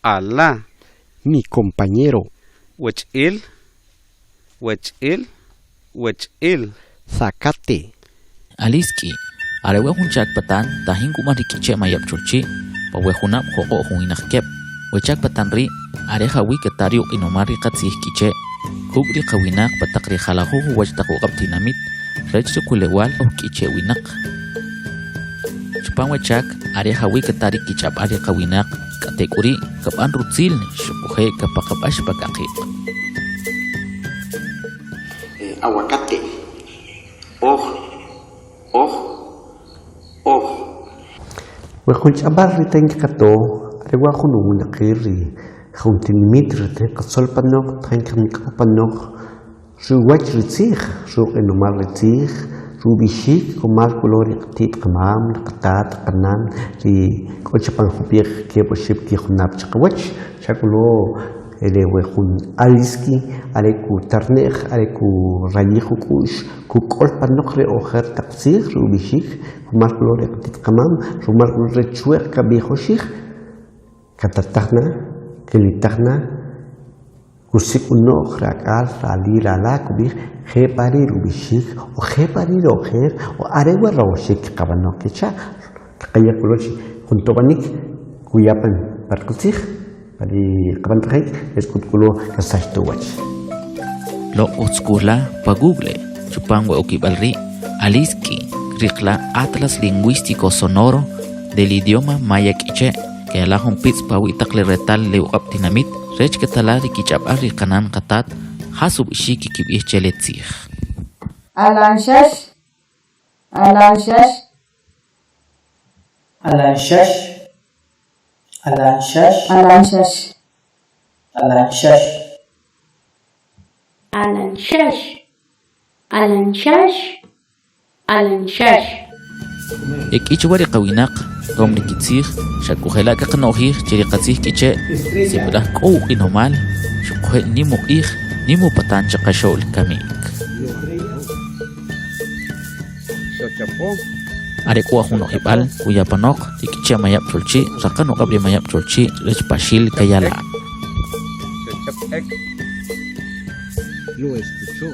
Ala. Mi compañero. Wech'il. Zacate. Aliski, arewehun chakpatan, tahin kumarikiche mayap churchi, pawehunap hogo huinakep, wechakpatan ri, arehawi ketario inomari katsih kiche, hugri kawinak patakri halahu wajtaku kaptinamit, rechri kulewal o kiche winak. Chupan wechak, arehawi ketari kichap are kawinak, katekuri, kapan rutzil, shukuhe kapakabash pagakik. Aguacate. Wejunchabar ritenkato, rewajunu nakiri, juntinimit ritenkasolpanok, trenkanikapanok, ruwach ritzig, ruenomar ritzig, rubishik, komar kolori tit kamam, nakatat, kanan, ri kochapan hupir keboship kihunap chakawach, chakulo. Elewejun aliski, aleku tarnej, aleku rayihu kush, kukol panokre ojer tapsir, rubishik, kumar kolore katit kamam, rumar kolore chuer kabihoshik, katatahna, kelitahna, kusik unoch, rakal, rali, rala, kubir, jepari, rubishik, o jepari, rojer, o arewa roshik, kabanokecha, kaya kolochi, juntobanik, kuyapan, parkutzig. Pari kabantahay, eskutkulo kasashtuwach. Lo utskula pa Google, chupangwe okibalri, aliski, rikla Atlas Lingüístico Sonoro del idioma maya quiche, que alahun pits pawitakle retal leuaptinamit, rech ketalari kichapari kanan katat, hasub ishiki kibih cheletzich. Alanshash. Ikichwari kawinak, gomri kitzich, shakuhela kakanohir, chiriqatzich kiche, sibra kou inomal, shukuhe nimu nimu patan chakashol kamik. Arekua huno hibal, kuyapanok, tikiche mayap chulchi, rakano abri mayap chulchi, rechpashil kayala. Lo escuchó.